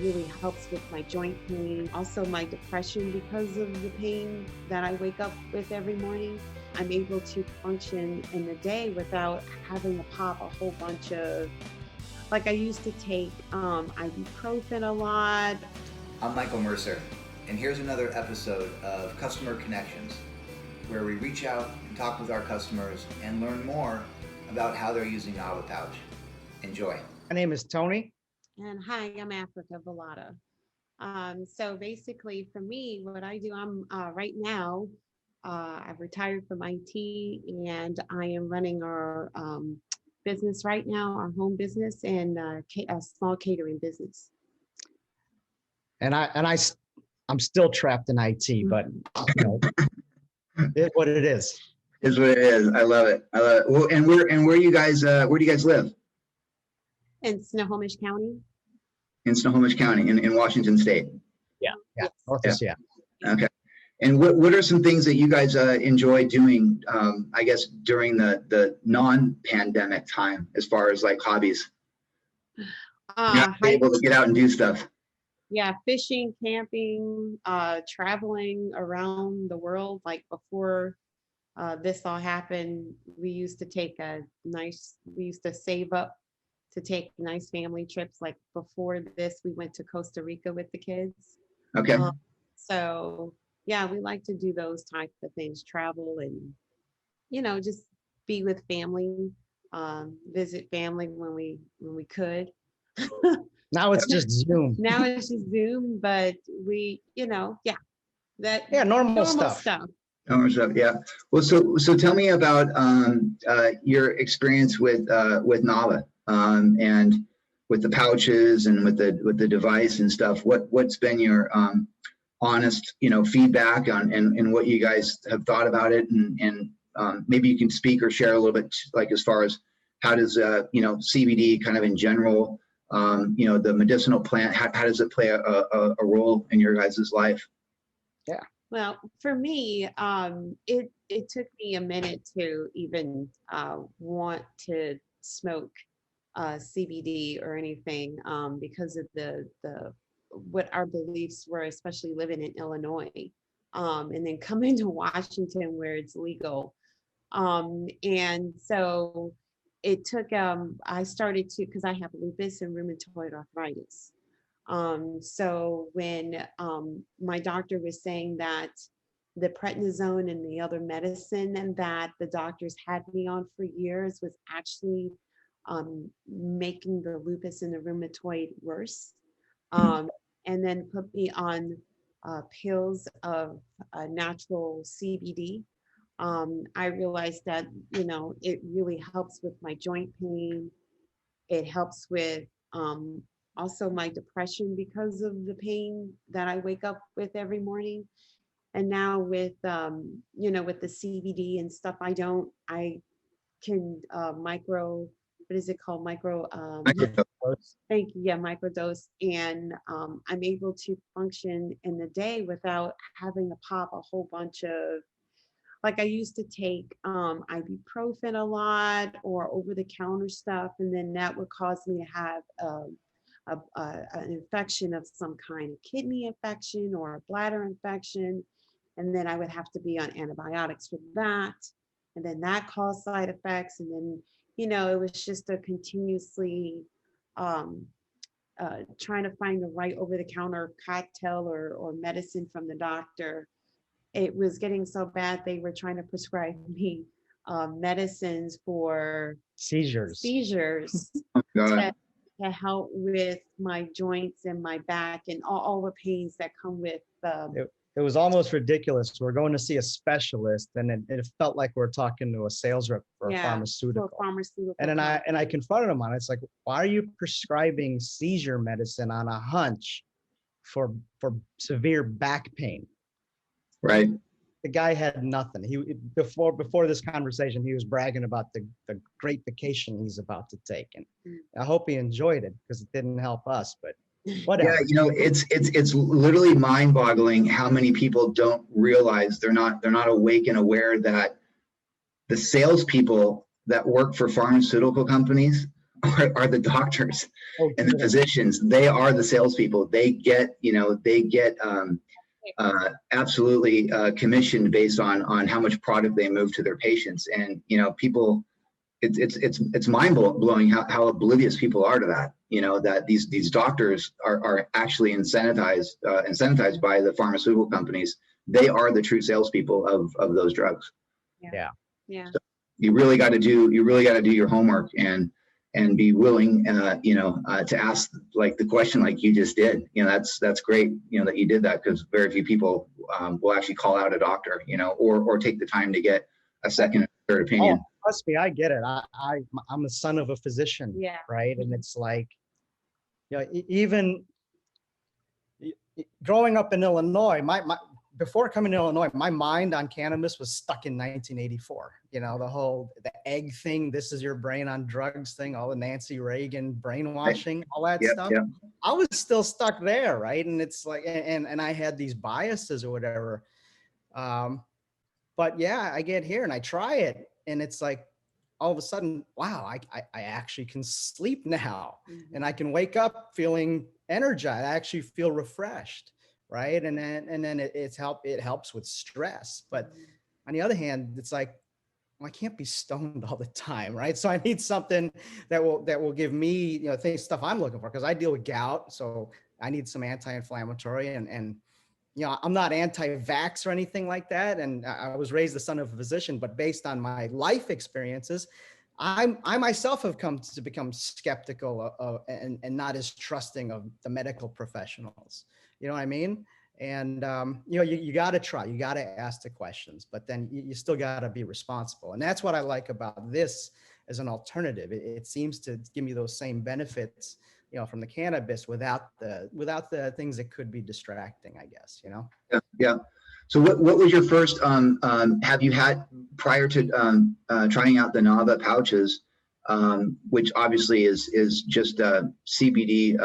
Really helps with my joint pain, also my depression because of the pain that I wake up with every morning. I'm able to function in the day without having to pop a whole bunch of, like I used to take ibuprofen a lot. I'm Michael Mercer, and here's another episode of Customer Connections, where we reach out and talk with our customers and learn more about how they're using NAVA Pouch. Enjoy. My name is Tony. And hi, I'm Afrika. So basically for me, what I do, I'm right now, I've retired from IT and I am running our business right now, our home business and a small catering business. And I'm still trapped in IT, but you know, it's what it is. Is what it is. I love it. I love it. Well, and where do you guys live? In Snohomish County. In Snohomish County, in Washington State. Yeah. Yeah. Okay. And what are some things that you guys enjoy doing? I guess during the non-pandemic time, as far as like hobbies. You're able to get out and do stuff. Yeah, fishing, camping, traveling around the world. Like before this all happened, we used to save up to take nice family trips. Like before this, we went to Costa Rica with the kids. Okay. So yeah, we like to do those types of things, travel and, just be with family, visit family when we could. Now it's just Zoom. Now it's just Zoom, but we, normal stuff. Normal stuff, yeah. Well, so tell me about your experience with NAVA. And with the pouches and with the device and stuff, what's been your honest feedback on and what you guys have thought about it, and maybe you can speak or share a little bit, like as far as how does CBD kind of in general, the medicinal plant, how does it play a role in your guys' life? Yeah. Well, for me, it took me a minute to even want to smoke CBD or anything because of the what our beliefs were, especially living in Illinois, and then coming to Washington where it's legal. And so it took, I started to, because I have lupus and rheumatoid arthritis. So when my doctor was saying that the prednisone and the other medicine and that the doctors had me on for years was actually making the lupus and the rheumatoid worse, and then put me on pills of natural CBD. I realized that, it really helps with my joint pain. It helps with also my depression because of the pain that I wake up with every morning. And now with, with the CBD and stuff, I can what is it called? Microdose. Thank you. Yeah, microdose. And I'm able to function in the day without having to pop a whole bunch of, like I used to take ibuprofen a lot or over-the-counter stuff, and then that would cause me to have an infection of some kind, a kidney infection or a bladder infection, and then I would have to be on antibiotics for that, and then that caused side effects, and then it was just a continuously trying to find the right over-the-counter cocktail or medicine from the doctor. It was getting so bad they were trying to prescribe me medicines for seizures to help with my joints and my back and all the pains that come with it was almost ridiculous. We're going to see a specialist, and it felt like we're talking to a sales rep for a pharmaceutical. And I confronted him on it. It's like, why are you prescribing seizure medicine on a hunch for severe back pain? Right. The guy had nothing. Before this conversation, he was bragging about the great vacation he's about to take, and I hope he enjoyed it because it didn't help us. But whatever. Yeah, it's literally mind-boggling how many people don't realize they're not awake and aware that the salespeople that work for pharmaceutical companies are the doctors Oh, and the physicians. They are the salespeople. They get, absolutely commissioned based on how much product they move to their patients. And people, it's mind blowing how oblivious people are to that. That these doctors are actually incentivized by the pharmaceutical companies. They are the true salespeople of those drugs. Yeah. So you really got to do your homework and be willing, to ask like the question like you just did. That's great, that you did that, because very few people will actually call out a doctor, or take the time to get a second, third opinion. Oh, trust me, I get it. I'm the son of a physician, Yeah. right? And it's like, even growing up in Illinois, my before coming to Illinois, my mind on cannabis was stuck in 1984. The egg thing, this is your brain on drugs thing, all the Nancy Reagan brainwashing, all that stuff. Yep. I was still stuck there, right? And it's like, and I had these biases or whatever. But yeah, I get here and I try it, and it's like, all of a sudden, wow, I actually can sleep now, and I can wake up feeling energized. I actually feel refreshed, right? And then it helps with stress. But on the other hand, it's like, well, I can't be stoned all the time, right? So I need something that will give me, stuff I'm looking for, because I deal with gout, so I need some anti-inflammatory, and I'm not anti-vax or anything like that. And I was raised the son of a physician, but based on my life experiences, I myself have come to become skeptical of and not as trusting of the medical professionals. You know what I mean? And, you got to try, you got to ask the questions, but then you still got to be responsible. And that's what I like about this as an alternative. It seems to give me those same benefits, from the cannabis without the things that could be distracting, I guess, Yeah. So what was your first, have you had prior to trying out the NAVA pouches, which obviously is just CBD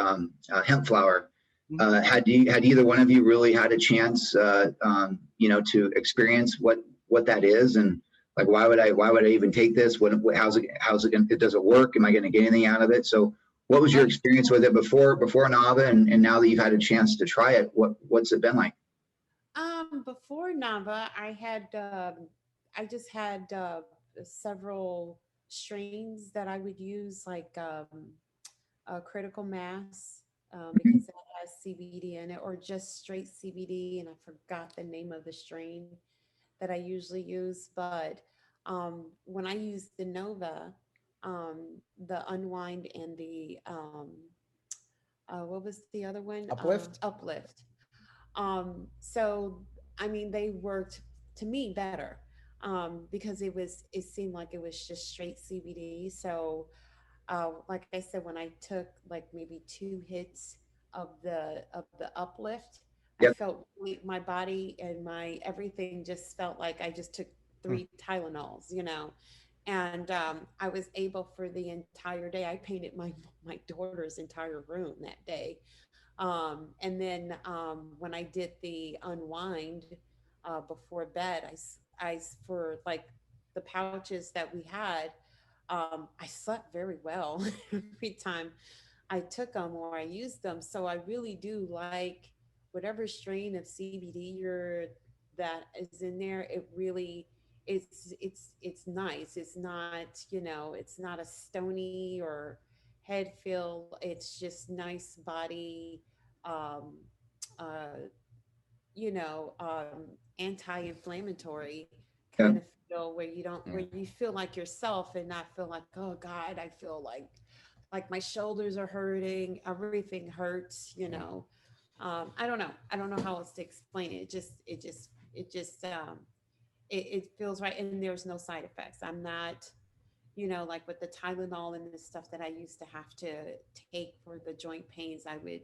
hemp flower, had either one of you really had a chance, to experience what that is, and like, why would I even take this? How's it going? Does it work? Am I going to get anything out of it? So what was your experience with it before NAVA, and now that you've had a chance to try it, what's it been like? Before NAVA, I just had several strains that I would use, like critical mass, because it has CBD in it, or just straight CBD, and I forgot the name of the strain that I usually use. But when I use the NOVA, the Unwind, and the what was the other one? Uplift. Uplift. So I mean, they worked to me better, because it seemed like it was just straight CBD. So like I said, when I took like maybe 2 hits of the Uplift, I Yep. felt my body and my everything just felt like I just took 3 Tylenols, and I was able for the entire day. I painted my daughter's entire room that day. And then when I did the Unwind before bed, for like the pouches that we had, I slept very well every time I took them or I used them. So I really do like whatever strain of CBD that is in there. It really, it's nice. It's not, it's not a stony or head feel. It's just nice body, um, uh, anti-inflammatory Yeah. kind of feel, where you don't, where you feel like yourself and not feel like, oh God, I feel like my shoulders are hurting, everything hurts. I don't know. I don't know how else to explain it. It feels right. And there's no side effects. I'm not, like with the Tylenol and the stuff that I used to have to take for the joint pains, I would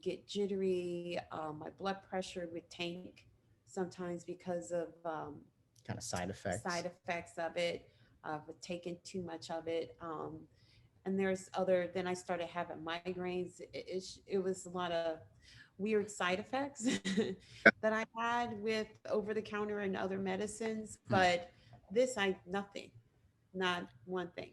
get jittery. My blood pressure would tank sometimes because of kind of side effects of it, with taking too much of it. And then I started having migraines. It was a lot of weird side effects that I had with over the counter and other medicines. But this, nothing, not one thing.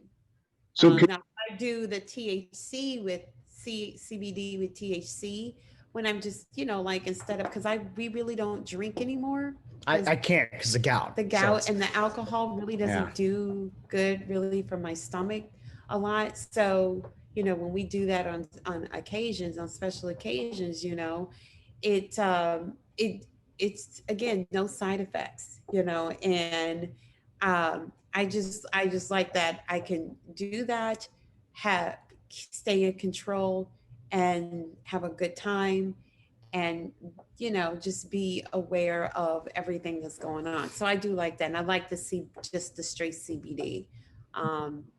So Now I do the THC with CBD with THC when I'm just, like instead of, because we really don't drink anymore. I can't because the gout. The gout and the alcohol really doesn't Yeah. do good really for my stomach a lot. So, when we do that on occasions, on special occasions, it it's again no side effects, and I just like that I can do that, have stay in control and have a good time, and just be aware of everything that's going on. So I do like that, and I like to see just the straight CBD,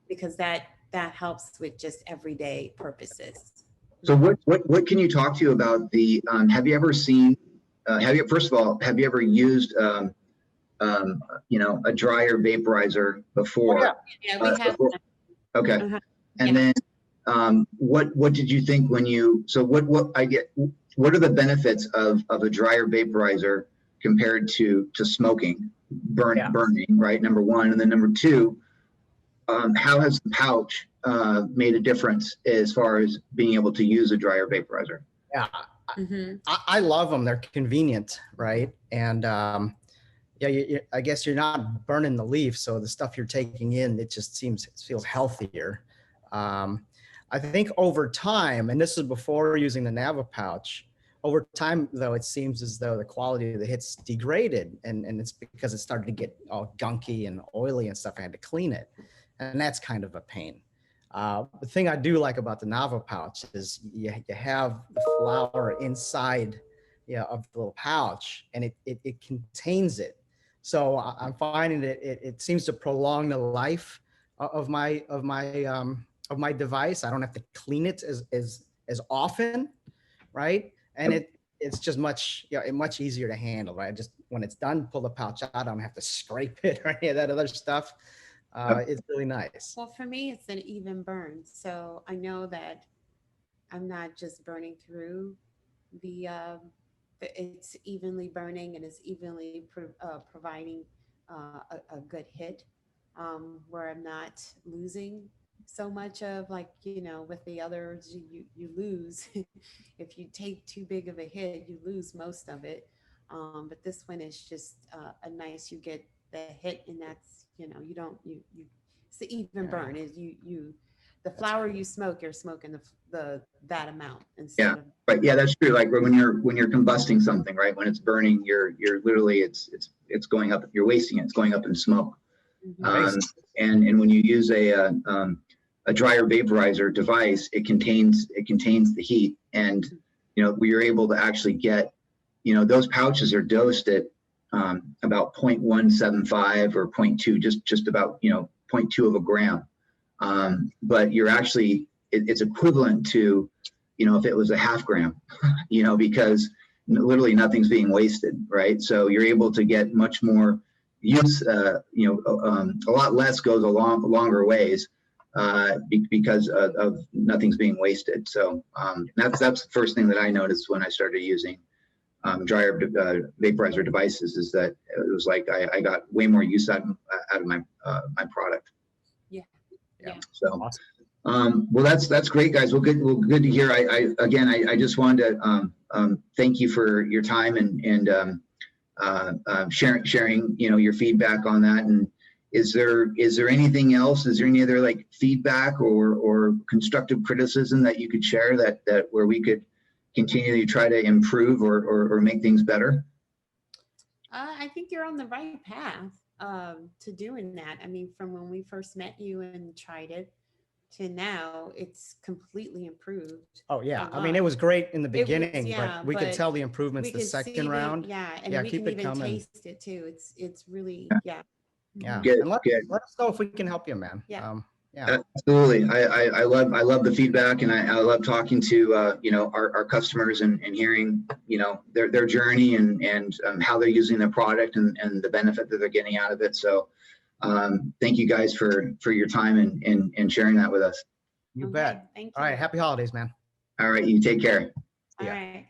because that helps with just everyday purposes. So what can you talk to about the, have you ever seen, first of all, have you ever used, a dryer vaporizer before? Oh, Yeah, we have. Before? Okay. Uh-huh. And Yeah. then, what did you think when what are the benefits of a dryer vaporizer compared to smoking, burning, right? Number one. And then number two, how has the pouch made a difference as far as being able to use a dryer vaporizer? Yeah, Mm-hmm. I love them. They're convenient, right? And I guess you're not burning the leaf, so the stuff you're taking in, it feels healthier. I think over time, and this is before using the NAVA pouch, over time though, it seems as though the quality of the hits degraded, and it's because it started to get all gunky and oily and stuff. I had to clean it, and that's kind of a pain. The thing I do like about the NAVA pouch is you have the flower inside of the little pouch, and it contains it. So I'm finding that it seems to prolong the life of my device. I don't have to clean it as often, right? And it's just much easier to handle, right? Just when it's done, pull the pouch out. I don't have to scrape it or any of that other stuff. It's really nice. Well, for me, it's an even burn, so I know that I'm not just burning through the. It's evenly burning and it's evenly providing a good hit, where I'm not losing so much of, like, with the others you lose. If you take too big of a hit, you lose most of it. But this one is just a nice, you get the hit, and that's, you don't, it's the even burn is the flower you smoke, you're smoking that amount instead of. Right. Yeah, that's true. Like when you're combusting something, right? When it's burning, you're literally it's going up. You're wasting it. It's going up in smoke. Mm-hmm. And when you use a dryer vaporizer device, it contains the heat, and you're able to actually get, those pouches are dosed at about 0.175 or 0.2, just about 0.2 of a gram. But you're actually it's equivalent to if it was a half gram, because literally nothing's being wasted, right? So you're able to get much more use, a lot less goes a longer ways because of nothing's being wasted. So that's the first thing that I noticed when I started using dryer vaporizer devices, is that it was like I got way more use out of my product. Yeah. So. Awesome. Well, that's great, guys. Well, good to hear. I just wanted to thank you for your time and sharing your feedback on that. And is there anything else? Is there any other like feedback or constructive criticism that you could share that where we could continually try to improve or make things better? I think you're on the right path to doing that. I mean, from when we first met you and tried it to now, it's completely improved. Oh yeah, I mean, it was great in the beginning, but we could tell the improvements the second round. And we keep can it even coming. Taste it too. It's really Yeah. Good, and let us know if we can help you, man. Yeah. Absolutely. I love the feedback, and I love talking to our customers and hearing their journey and how they're using their product and the benefit that they're getting out of it. So thank you guys for your time and sharing that with us. You bet. Thank you. All right, happy holidays, man. All right, you take care. All right.